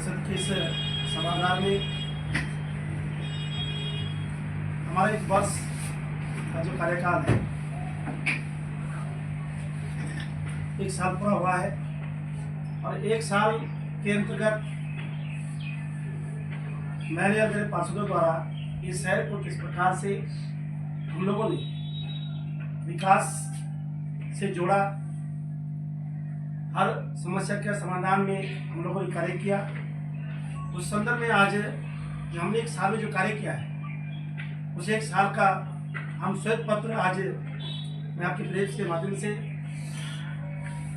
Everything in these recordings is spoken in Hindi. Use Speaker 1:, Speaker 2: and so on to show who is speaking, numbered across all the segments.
Speaker 1: परिषद के इस सभागार में हमारे इस वर्ष का जो कार्यकाल है 1 साल पूरा हुआ है और 1 साल के अंतर्गत मैंने और मेरे पार्षदों द्वारा इस शहर को किस प्रकार से हम लोगों ने विकास से जोड़ा, हर समस्या के समाधान में हम लोगों ने कार्य किया। उस संदर्भ में आज जो हमने 1 साल में जो कार्य किया है उस 1 साल का हम श्वेत पत्र आज मैं आपकी प्रेस के माध्यम से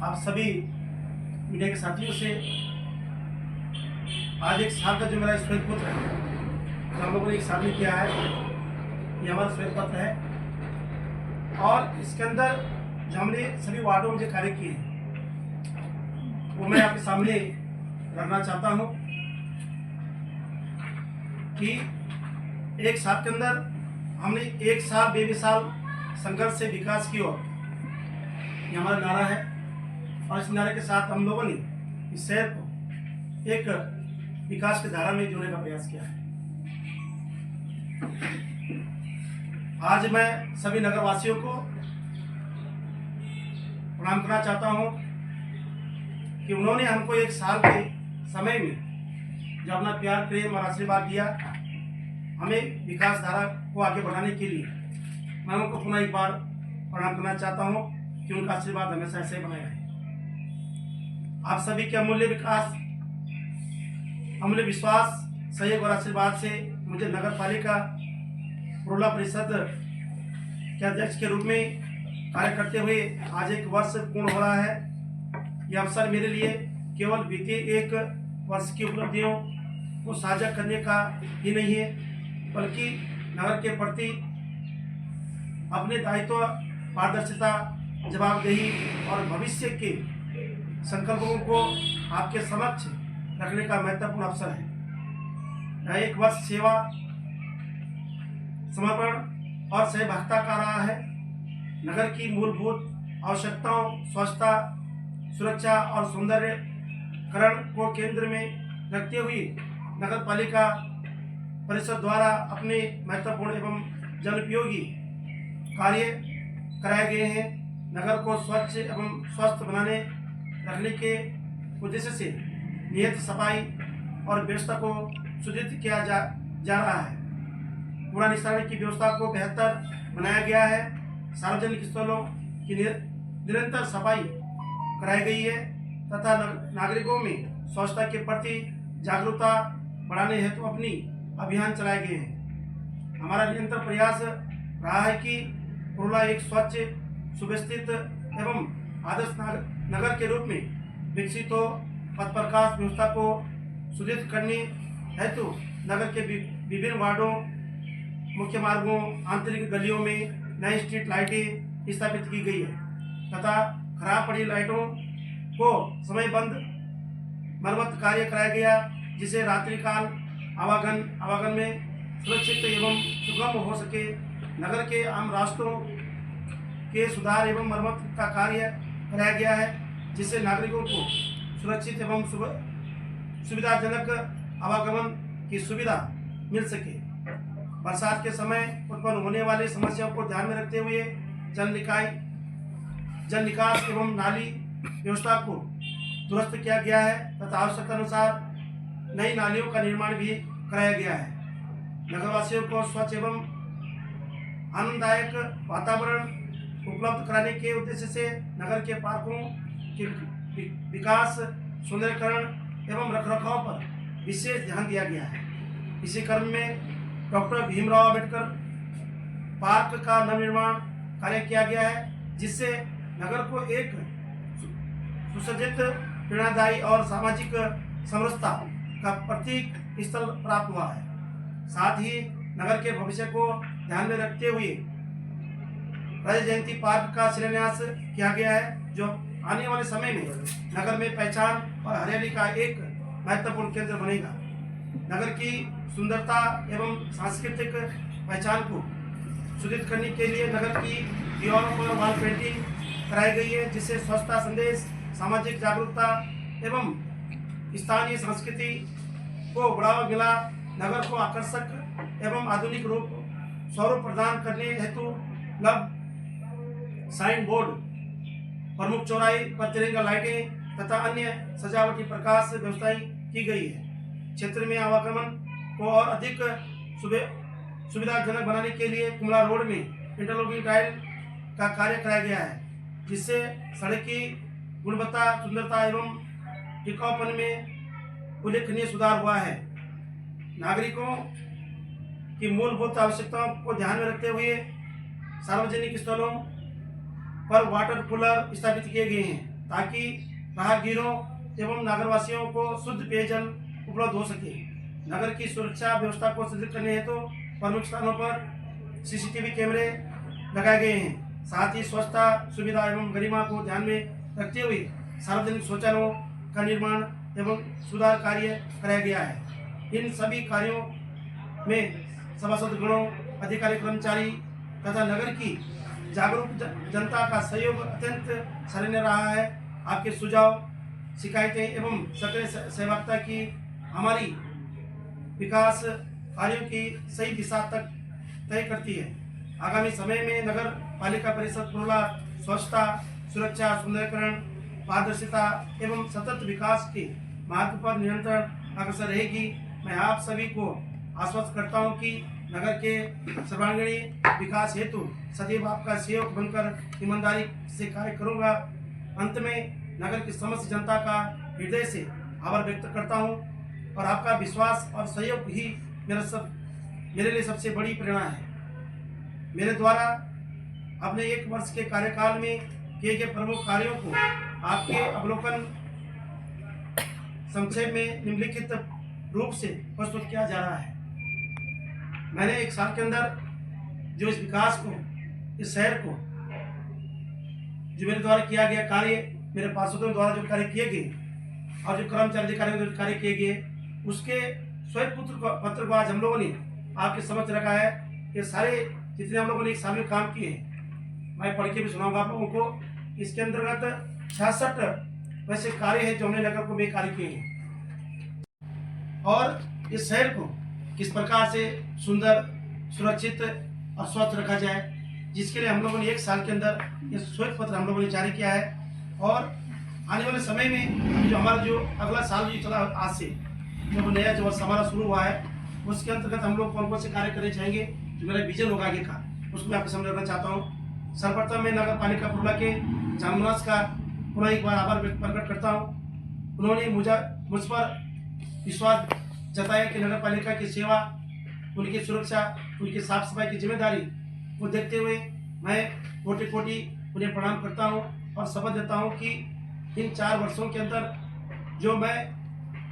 Speaker 1: आप सभी मीडिया के साथियों से आज 1 साल का जो मेरा श्वेत पत्र है जो हम लोगों ने 1 साल में किया है, ये हमारा श्वेत पत्र है। और इसके अंदर जो हमने सभी वार्डों में जो कार्य किए हैं वो मैं आपके सामने रखना चाहता हूँ कि 1 साल के अंदर हमने 1 साल बेमिसाल संघर्ष से विकास की ओर, ये हमारा नारा है। और इस नारे के साथ हम लोगों ने इस शहर को एक विकास की धारा में जोड़ने का प्रयास किया है। आज मैं सभी नगरवासियों को प्रणाम करना चाहता हूं कि उन्होंने हमको 1 साल के समय में जो अपना प्यार, प्रेम और आशीर्वाद दिया हमें विकास धारा को आगे बढ़ाने के लिए, मैं उनको पुनः एक बार प्रणाम करना चाहता हूं कि उनका आशीर्वाद हमेशा ऐसे बना रहे। आप सभी के अमूल्य विकास, अमूल्य विश्वास, सहयोग और आशीर्वाद से मुझे नगर पालिका पुरोला परिषद के अध्यक्ष के रूप में कार्य करते हुए आज 1 वर्ष पूर्ण हो रहा है। यह अवसर मेरे लिए केवल बीते 1 वर्ष की उपलब्धियों को साझा करने का ही नहीं है, बल्कि नगर के प्रति अपने दायित्व, पारदर्शिता, जवाबदेही और भविष्य के संकल्पों को आपके समक्ष रखने का महत्वपूर्ण अवसर है। यह 1 वर्ष सेवा, समर्पण और सहभागिता का रहा है। नगर की मूलभूत आवश्यकताओं, स्वच्छता, सुरक्षा और सौंदर्यकरण को केंद्र में रखते हुए नगर पालिका परिषद द्वारा अपने महत्वपूर्ण एवं जनोपयोगी कार्य कराए गए हैं। नगर को स्वच्छ एवं स्वस्थ बनाने रखने के उद्देश्य से नियत सफाई और व्यवस्था को सुदृढ़ किया जा रहा है। कूड़ा निस्तारण की व्यवस्था को बेहतर बनाया गया है। सार्वजनिक स्थलों की निरंतर सफाई कराई गई है तथा नागरिकों में स्वच्छता के प्रति जागरूकता बढ़ाने हेतु अपनी अभियान चलाए गए हैं। हमारा निरंतर प्रयास रहा है कि पुरोला एक स्वच्छ, सुव्यवस्थित एवं आदर्श नगर के रूप में विकसित हो। पथ प्रकाश व्यवस्था को सुदृढ़ करने हेतु नगर के विभिन्न वार्डों, मुख्य मार्गों, आंतरिक गलियों में नई स्ट्रीट लाइटें स्थापित की गई है तथा खराब पड़ी लाइटों को समयबद्ध मरम्मत कार्य कराया गया, जिससे रात्रिकाल आवागमन में सुरक्षित एवं सुगम हो सके। नगर के आम रास्तों के सुधार एवं मरम्मत का कार्य कराया गया है, जिससे नागरिकों को सुरक्षित एवं सुविधाजनक आवागमन की सुविधा मिल सके। बरसात के समय उत्पन्न होने वाली समस्याओं को ध्यान में रखते हुए जल निकास एवं नाली व्यवस्था को दुरुस्त किया गया है तथा आवश्यकता अनुसार नई नालियों का निर्माण भी कराया गया है। नगरवासियों को स्वच्छ एवं आनंददायक वातावरण उपलब्ध कराने के उद्देश्य से नगर के पार्कों के विकास, सुंदरीकरण एवं रखरखाव पर विशेष ध्यान दिया गया है। इसी क्रम में डॉक्टर भीमराव अंबेडकर पार्क का नवनिर्माण कार्य किया गया है, जिससे नगर को एक सुसज्जित, प्रेरणादायी और सामाजिक समरसता का प्रतीक स्थल प्राप्त हुआ है। साथ ही नगर के भविष्य को ध्यान में रखते हुए राजा जयंती पार्क का शिलान्यास किया गया है, जो आने वाले समय में नगर में पहचान और हरियाली का एक महत्वपूर्ण केंद्र बनेगा। नगर की सुंदरता एवं सांस्कृतिक पहचान को सुदृढ़ करने के लिए नगर की दीवारों पर वॉल पेंटिंग कराई गई है, जिससे स्वच्छता संदेश, सामाजिक जागरूकता एवं स्थानीय संस्कृति को बढ़ावा मिला। नगर को आकर्षक एवं आधुनिक स्वरूप प्रदान करने हेतु साइन बोर्ड, प्रमुख चौराहे पर तिरंगा लाइटें तथा अन्य सजावटी प्रकाश व्यवस्थाएं की गई है। क्षेत्र में आवागमन को और अधिक सुविधाजनक बनाने के लिए कुमला रोड में इंटरलॉकिंग टाइल का कार्य कराया गया है, जिससे सड़क की गुणवत्ता, सुंदरता एवं टिकाऊपन में उल्लेखनीय सुधार हुआ है। नागरिकों की मूलभूत आवश्यकताओं को ध्यान में रखते हुए सार्वजनिक स्थलों पर वाटर कूलर स्थापित किए गए हैं, ताकि राहगीरों एवं नगरवासियों को शुद्ध पेयजल उपलब्ध हो सके। नगर की सुरक्षा व्यवस्था को सुदृढ़ करने हेतु प्रमुख स्थानों पर सीसीटीवी कैमरे लगाए गए हैं। साथ ही स्वच्छता, सुविधा एवं गरिमा को ध्यान में रखते हुए सार्वजनिक शौचालयों का निर्माण एवं सुधार कार्य कराया गया है। इन सभी कार्यों में सभासद गणों, अधिकारी, कर्मचारी तथा नगर की जागरूक जनता का सहयोग अत्यंत सराहनीय रहा है। आपके सुझाव, शिकायतें एवं सक्रिय सहभागिता की हमारी विकास कार्यों की सही दिशा तक तय करती है। आगामी समय में नगर पालिका परिषद पुरला स्वच्छता, सुरक्षा, सुंदरीकरण, पारदर्शिता एवं सतत विकास के महत्व पर निरंतर अग्रसर रहेगी। मैं आप सभी को आश्वस्त करता हूं कि नगर के सर्वांगीण विकास हेतु सदैव आपका सहयोग बनकर ईमानदारी से कार्य करूंगा। अंत में नगर की समस्त जनता का हृदय से आभार व्यक्त करता हूं और आपका विश्वास और सहयोग ही मेरे लिए सबसे बड़ी प्रेरणा है। मेरे द्वारा अपने 1 वर्ष के कार्यकाल में किए गए प्रमुख कार्यों को आपके अवलोकन संक्षेप में निम्नलिखित रूप से प्रस्तुत किया जा रहा है। मैंने 1 साल के अंदर जो इस विकास को, इस शहर को, जो मेरे द्वारा किया गया कार्य, मेरे पार्षदों द्वारा जो कार्य किए गए और जो कर्मचारी अधिकारियों द्वारा कार्य किए गए, उसके श्वेत पत्र को आज हम लोगों ने आपके समक्ष रखा है। ये सारे जितने हम लोगों ने 1 साल में काम किए हैं, मैं पढ़ के भी सुनाऊंगा आप लोगों को। इसके अंतर्गत 66 वैसे कार्य हैं जो हमने नगर को में कार्य किए हैं और इस शहर को किस प्रकार से सुंदर, सुरक्षित और स्वस्थ रखा जाए, जिसके लिए हम लोगों ने 1 साल के अंदर ये श्वेत पत्र हम लोगों ने जारी किया है। और आने वाले समय में जो हमारा जो अगला साल जो चला, आज से जो नया जो वर्ष हमारा शुरू हुआ है, उसके अंतर्गत हम लोग कौन कौन से कार्य करने चाहेंगे, जो मेरा विजन होगा आगे का, उसमें आपके सामने रखना चाहता हूँ। सर्वप्रथम मैं नगर पालिका पुरला के जामनास का पुनः एक बार आभार प्रकट करता हूँ। उन्होंने मुझ पर विश्वास जताया कि नगर पालिका की सेवा, उनकी सुरक्षा, उनकी साफ सफाई की जिम्मेदारी को देखते हुए मैं कोटि कोटि उन्हें प्रणाम करता हूँ और शपथ देता हूँ कि इन 4 वर्षों के अंदर जो मैं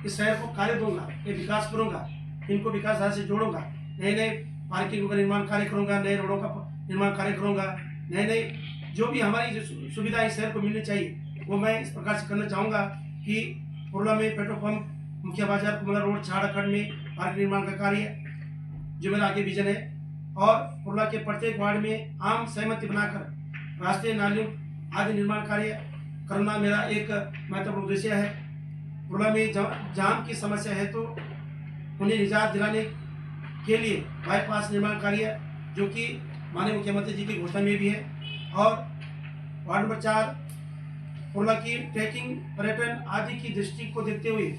Speaker 1: इस शहर को कार्य दूंगा, ये विकास करूंगा, इनको विकास धारा से जोड़ूंगा, नए पार्किंगों का निर्माण कार्य करूंगा, नए रोडों का निर्माण कार्य करूंगा, नए जो भी हमारी जो सुविधा इस शहर को मिलनी चाहिए वो मैं इस प्रकार से करना चाहूँगा कि पुरला में पेट्रोल पंप, मुखिया बाजार, कुमला रोड, छाड़खंड में पार्क निर्माण का कार्य जो मेरा आगे विजन है, और पुरला के प्रत्येक वार्ड में आम सहमति बनाकर रास्ते, नालियों आदि निर्माण कार्य करना मेरा एक महत्वपूर्ण उद्देश्य है। पुरला में जाम की समस्या है तो उन्हें निजात दिलाने के लिए बाईपास निर्माण कार्य, जो कि माननीय मुख्यमंत्री जी की घोषणा में भी है, और वार्ड नंबर 4 पुरला की ट्रैकिंग, पर्यटन आदि की दृष्टि को देखते हुए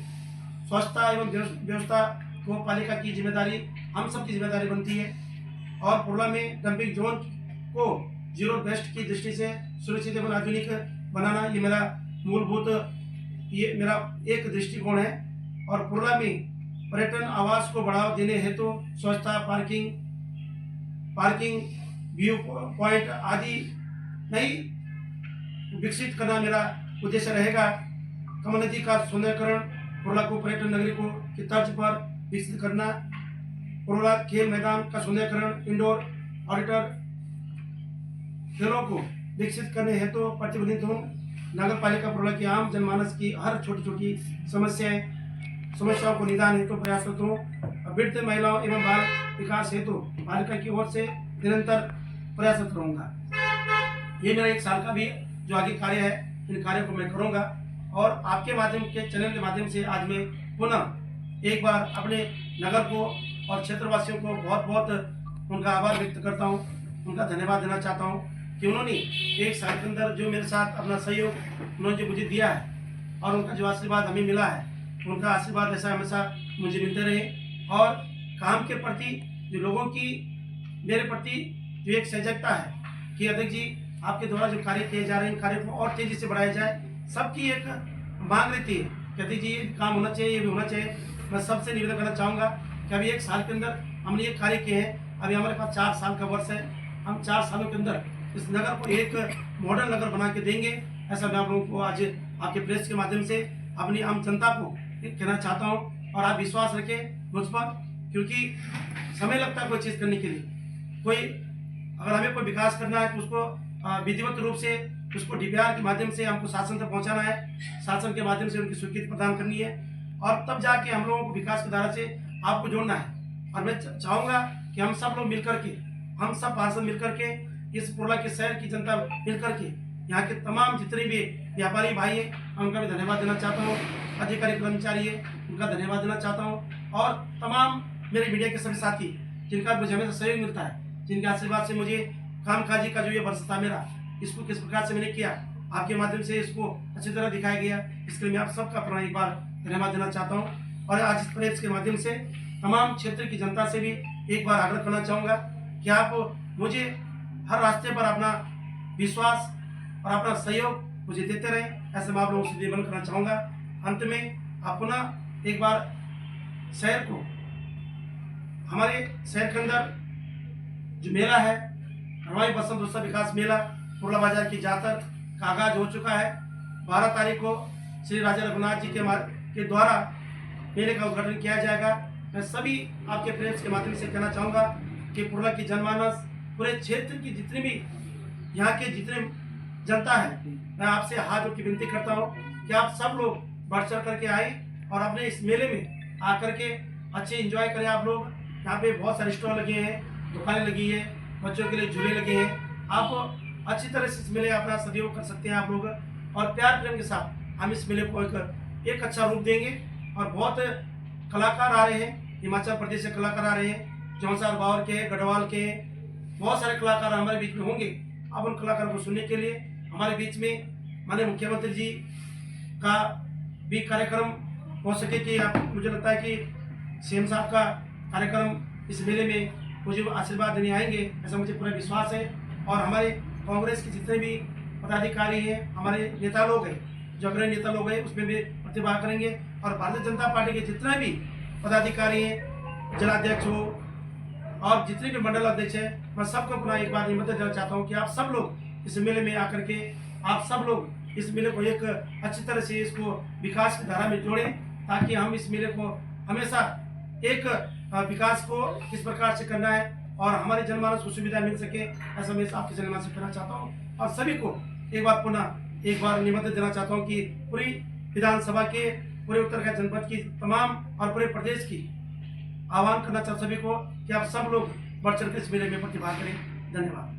Speaker 1: स्वच्छता एवं व्यवस्था को पालिका की जिम्मेदारी, हम सब की जिम्मेदारी बनती है। और पुरला में डंपिंग जोन को जीरो वेस्ट की दृष्टि से सुरक्षित एवं आधुनिक बनाना, ये मेरा मूलभूत, ये मेरा एक दृष्टिकोण है। और पुरला में पर्यटन आवास को बढ़ावा देने हेतु स्वच्छता, पार्किंग, व्यू पॉइंट आदि नई विकसित करना मेरा उद्देश्य रहेगा। कमल नदी का सुंदरीकरण, पुरला को पर्यटन नगरी को की तर्ज पर विकसित करना, पुरला खेल मैदान का सुंदरीकरण, इंडोर आउटडोर खेलों को विकसित करने हेतु प्रतिबंधित हूँ। नगर पालिका पुरला की आम जनमानस की हर छोटी छोटी समस्याओं को निदान हेतु प्रयासरत हूँ। वृद्ध महिलाओं एवं बाल विकास हेतु पालिका की ओर से निरंतर प्रयासरत रहूँगा। ये मेरा 1 साल का भी जो आगे कार्य है, इन कार्यों को मैं करूँगा। और आपके माध्यम के चैनल के माध्यम से आज मैं पुनः एक बार अपने नगर को और क्षेत्रवासियों को बहुत बहुत उनका आभार व्यक्त करता हूँ, उनका धन्यवाद देना चाहता हूँ कि उन्होंने एक साल के अंदर जो मेरे साथ अपना सहयोग उन्होंने जो मुझे दिया है और उनका जो आशीर्वाद हमें मिला है, उनका आशीर्वाद ऐसा हमेशा मुझे मिलते रहे। और काम के प्रति जो लोगों की मेरे प्रति जो एक सजगता है कि अध्यक्ष जी आपके द्वारा जो कार्य किए जा रहे हैं, कार्य को और तेजी से बढ़ाया जाए, सबकी एक मांग रहती है कि अध्यक्ष जी ये काम होना चाहिए, ये भी होना चाहिए। मैं सबसे निवेदन करना चाहूँगा कि अभी 1 साल के अंदर हमने ये कार्य किए हैं, अभी हमारे पास 4 साल का वर्ष है, हम 4 सालों के अंदर इस नगर को एक मॉडल नगर बना के देंगे। ऐसा मैं आप लोगों को आज आपके प्रेस के माध्यम से अपनी आम जनता को कहना चाहता हूँ। और आप विश्वास रखें मुझ पर, क्योंकि समय लगता है कोई चीज़ करने के लिए। कोई अगर हमें कोई विकास करना है तो उसको विधिवत रूप से उसको डीपीआर के माध्यम से हमको शासन तक पहुंचाना है, शासन के माध्यम से उनकी स्वीकृति प्रदान करनी है और तब जाके हम लोगों को विकास की धारा से आपको जोड़ना है। और मैं चाहूँगा कि हम सब लोग मिलकर के, हम सब पार्षद मिलकर के, इस पुरला के शहर की जनता मिलकर के, यहाँ के तमाम जितने भी व्यापारी भाई हैं उनका भी धन्यवाद देना चाहता हूँ, अधिकारी कर्मचारी है उनका धन्यवाद देना चाहता हूँ और तमाम मेरे मीडिया के सभी साथी जिनका मुझे हमेशा सहयोग मिलता है, जिनके आशीर्वाद से मुझे कामकाजी का जो ये वर्ष था मेरा, इसको किस प्रकार से मैंने किया, आपके माध्यम से इसको अच्छी तरह दिखाया गया, इसके लिए मैं आप सबका अपना एक बार धन्यवाद देना चाहता हूँ। और आज इस प्रेस के माध्यम से तमाम क्षेत्र की जनता से भी एक बार आग्रह करना चाहूँगा कि आप मुझे हर रास्ते पर अपना विश्वास और अपना सहयोग मुझे देते रहें, ऐसे मैं आप लोगों से निवेदन करना चाहूँगा। अंत में आप पुनः एक बार शहर को, हमारे शहर के अंदर जो मेला है हमारी बसंत उत्सव विकास मेला पुरला बाजार की जातर का आगाज हो चुका है। 12 तारीख को श्री राजा रघुनाथ जी के द्वारा मेले का उद्घाटन किया जाएगा। मैं सभी आपके प्रेस के माध्यम से कहना चाहूँगा कि पुरला की जनमानस, पूरे क्षेत्र की जितनी भी यहाँ के जितने जनता है, मैं आपसे हाथ जोड़ के विनती करता हूँ कि आप सब लोग बढ़ चढ़ करके आए और अपने इस मेले में आकर के अच्छे एंजॉय करें। आप लोग यहाँ पे बहुत सारे स्टॉल लगे हैं, दुकानें लगी है, बच्चों के लिए झूले लगे हैं, आप अच्छी तरह से इस मेले अपना सहयोग कर सकते हैं आप लोग। और प्यार प्रेम के साथ हम इस मेले को एक अच्छा रूप देंगे। और बहुत कलाकार आ रहे हैं, हिमाचल प्रदेश से कलाकार आ रहे हैं, जौनसार बावर के, गढ़वाल के, बहुत सारे कलाकार हमारे बीच में होंगे। अब उन कलाकारों को सुनने के लिए हमारे बीच में माननीय मुख्यमंत्री जी का भी कार्यक्रम हो सके कि मुझे लगता है कि सीएम साहब का कार्यक्रम इस मेले में मुझे आशीर्वाद देने आएंगे, ऐसा मुझे पूरा विश्वास है। और हमारे कांग्रेस के जितने भी पदाधिकारी हैं, हमारे नेता लोग हैं, जो अग्रणी नेता लोग हैं, उसमें भी प्रतिभाग करेंगे। और भारतीय जनता पार्टी के जितने भी पदाधिकारी हैं, जिलाध्यक्ष हो और जितने भी मंडल अध्यक्ष हैं, मैं सबको पुनः एक बार निमंत्रण देना चाहता हूँ कि आप सब लोग इस मेले में आकर के आप सब लोग इस मेले को एक अच्छी तरह से इसको विकास की धारा में जोड़ें, ताकि हम इस मेले को हमेशा एक विकास को किस प्रकार से करना है और हमारे जनमानस को सुविधा मिल सके, ऐसा मैं आपके जनमानस से कहना चाहता हूँ। और सभी को एक बार निमंत्रण देना चाहता हूँ कि पूरी विधानसभा के, पूरे उत्तरकाशी जनपद की तमाम और पूरे प्रदेश की आह्वान करना चाहता सभी को कि आप सब लोग बढ़ चढ़ कर इस मेले में प्रतिभाग करें। धन्यवाद।